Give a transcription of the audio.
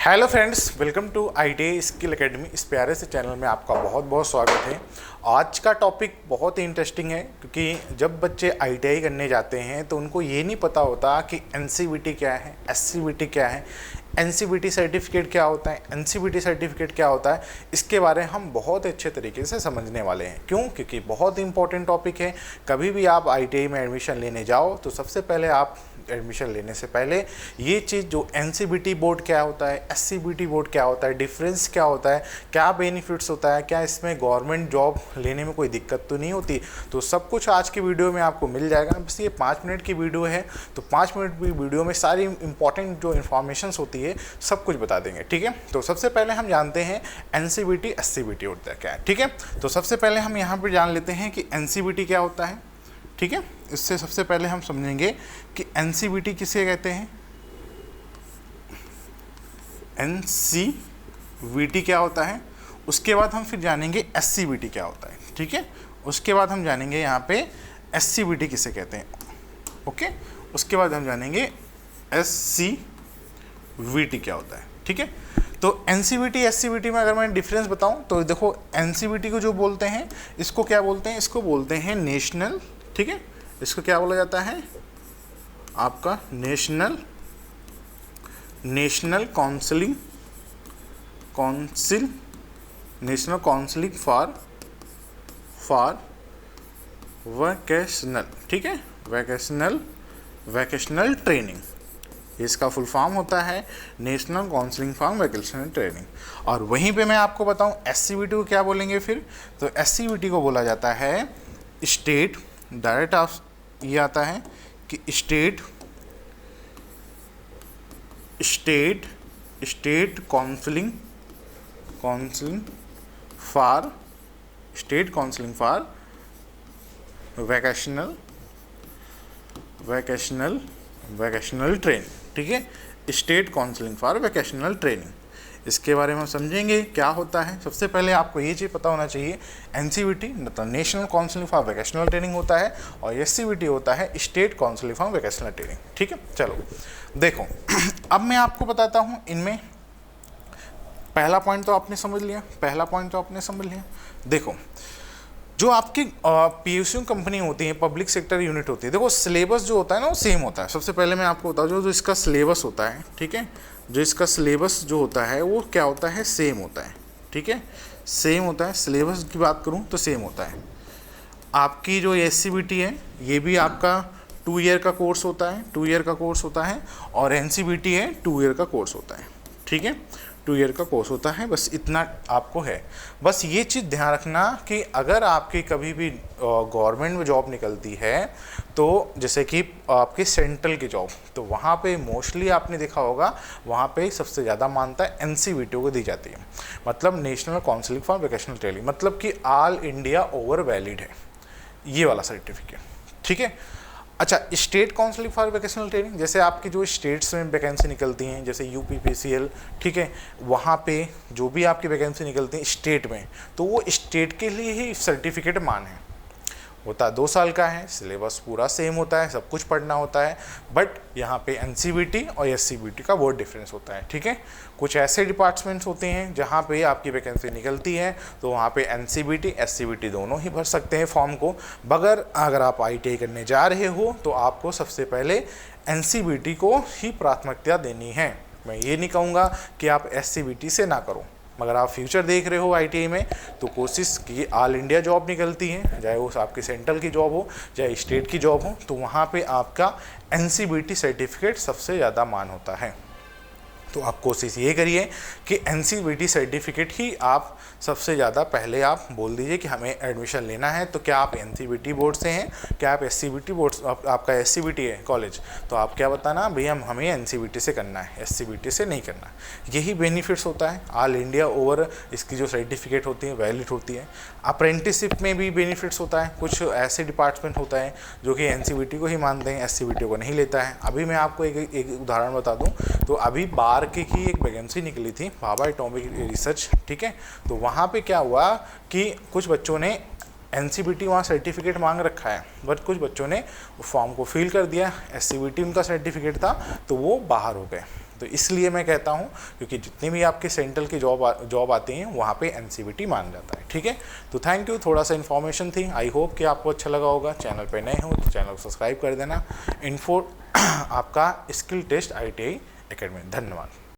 Hello friends, welcome to ITI skill academy. इस प्यारे से चैनल में आपका बहुत बहुत स्वागत है। आज का टॉपिक बहुत ही इंटरेस्टिंग है क्योंकि जब बच्चे ITI करने जाते हैं तो उनको ये नहीं पता होता कि NCVT क्या है, SCVT क्या है, NCVT सर्टिफिकेट क्या होता है, NCVT सर्टिफिकेट क्या होता है। इसके बारे में हम बहुत अच्छे तरीके से समझने वाले हैं। क्यों? क्योंकि बहुत इंपॉर्टेंट टॉपिक है। कभी भी आप ITI में एडमिशन लेने जाओ तो सबसे पहले आप एडमिशन लेने से पहले ये चीज़ जो NCVT बोर्ड क्या होता है, SCVT बोर्ड क्या होता है, डिफरेंस क्या होता है, क्या बेनिफिट्स होता है, क्या इसमें गवर्नमेंट जॉब लेने में कोई दिक्कत तो नहीं होती, तो सब कुछ आज की वीडियो में आपको मिल जाएगा। बस ये 5 मिनट की वीडियो है, तो 5 मिनट की वीडियो में सारी इंपॉर्टेंट जो इन्फॉर्मेशन होती है सब कुछ बता देंगे। ठीक है, तो सबसे पहले हम जानते हैं NCVT SCVT होता है क्या है। ठीक है, तो सबसे पहले हम यहाँ पर जान लेते हैं कि NCVT क्या होता है। ठीक है, इससे सबसे पहले हम समझेंगे कि NCVT किसे कहते हैं, NCVT क्या होता है। उसके बाद हम फिर जानेंगे SCVT क्या होता है। ठीक है, उसके बाद हम जानेंगे यहाँ पे SCVT किसे कहते हैं। ओके, उसके बाद हम जानेंगे SCVT क्या होता है। ठीक है, तो NCVT SCVT में अगर मैं डिफरेंस बताऊं तो देखो, NCVT को जो बोलते हैं इसको क्या बोलते हैं, इसको बोलते हैं नेशनल। ठीक है, इसको क्या बोला जाता है आपका national council national counselling for vocational. ठीक है, वैकेशनल ट्रेनिंग, इसका फुल फॉर्म होता है national counselling for vocational training. और वहीं पे मैं आपको बताऊं SCVT को क्या बोलेंगे फिर, तो SCVT को बोला जाता है स्टेट, डायरेक्ट आप ये आता है कि state counselling for vocational training. ठीक है, state counselling for vocational training, इसके बारे में समझेंगे क्या होता है। सबसे पहले आपको ये चीज़ पता होना चाहिए, NCVT मतलब national counselling for vocational training होता है और SCVT होता है state counselling for vocational training. ठीक है, चलो देखो अब मैं आपको बताता हूँ इनमें। पहला पॉइंट तो आपने समझ लिया। देखो, जो आपकी PSU कंपनी होती है, पब्लिक सेक्टर यूनिट होती है, देखो सिलेबस जो होता है ना वो सेम होता है। सबसे पहले मैं आपको बताऊँ जो इसका सिलेबस होता है, ठीक है, जो इसका सिलेबस जो होता है वो क्या होता है, सेम होता है। ठीक है, सेम होता है। सिलेबस की बात करूँ तो सेम होता है। आपकी जो SCVT है ये भी आपका 2 ईयर का कोर्स होता है, और NCVT है 2 ईयर का कोर्स होता है। ठीक है, 2 ईयर का कोर्स होता है। बस इतना आपको है। बस ये चीज़ ध्यान रखना कि अगर आपकी कभी भी गवर्नमेंट में जॉब निकलती है, तो जैसे कि आपकी सेंट्रल की जॉब, तो वहाँ पे मोस्टली आपने देखा होगा वहाँ पे सबसे ज़्यादा मान्यता NCVT को दी जाती है, मतलब national counselling for vocational training, मतलब कि ऑल इंडिया ओवर वैलिड है ये वाला सर्टिफिकेट। ठीक है, अच्छा, state counselling for vocational training, जैसे आपकी जो स्टेट्स में वैकेंसी निकलती हैं, जैसे UPPCL, ठीक है, वहाँ पे जो भी आपकी वैकेंसी निकलती है स्टेट में, तो वो स्टेट के लिए ही सर्टिफिकेट मान है, होता 2 साल का है, सिलेबस पूरा सेम होता है, सब कुछ पढ़ना होता है। बट यहाँ पे NCVT और SCVT का बहुत डिफरेंस होता है। ठीक है, कुछ ऐसे डिपार्टमेंट्स होते हैं जहाँ पे आपकी वैकेंसी निकलती है, तो वहाँ पे NCVT SCVT दोनों ही भर सकते हैं फॉर्म को। मगर अगर आप ITI करने जा रहे हो तो आपको सबसे पहले NCVT को ही प्राथमिकता देनी है। मैं ये नहीं कहूँगा कि आप SCVT से ना करो, मगर आप फ्यूचर देख रहे हो ITI में, तो कोशिश की ऑल इंडिया जॉब निकलती है, चाहे वो आपकी सेंट्रल की जॉब हो चाहे स्टेट की जॉब हो, तो वहाँ पे आपका NCVT सर्टिफिकेट सबसे ज़्यादा मान होता है। तो आप कोशिश ये करिए कि NCVT सर्टिफिकेट ही आप सबसे ज़्यादा पहले आप बोल दीजिए कि हमें एडमिशन लेना है। तो क्या आप NCVT बोर्ड से हैं, क्या आप SCVT बोर्ड, आपका SCVT है कॉलेज, तो आप क्या बताना भैया हमें NCVT से करना है, SCVT से नहीं करना। यही बेनिफिट्स होता है। ऑल इंडिया ओवर इसकी जो सर्टिफिकेट होती है वैलिड होती है। अप्रेंटिसशिप में भी बेनिफिट्स होता है। कुछ ऐसे डिपार्टमेंट होता है जो कि NCVT को ही मानते हैं, SCVT को नहीं लेता है। अभी मैं आपको एक उदाहरण बता दूँ, तो अभी बार की एक वैकेंसी निकली थी, भाभा एटॉमिक रिसर्च। ठीक है, तो वहाँ पे क्या हुआ कि कुछ बच्चों ने NCVT वहाँ सर्टिफिकेट मांग रखा है, बट कुछ बच्चों ने फॉर्म को फिल कर दिया, SCVT उनका सर्टिफिकेट था, तो वो बाहर हो गए। तो इसलिए मैं कहता हूँ, क्योंकि जितनी भी आपके सेंट्रल की जॉब आती हैं वहाँ पे एनसीवीटी मान जाता है। ठीक है, तो थैंक यू, थोड़ा सा इन्फॉर्मेशन थी, आई होप कि आपको अच्छा लगा होगा। चैनल पे नए हो तो चैनल को सब्सक्राइब कर देना। इन्फो आपका स्किल टेस्ट ITI एकेडमी। धन्यवाद।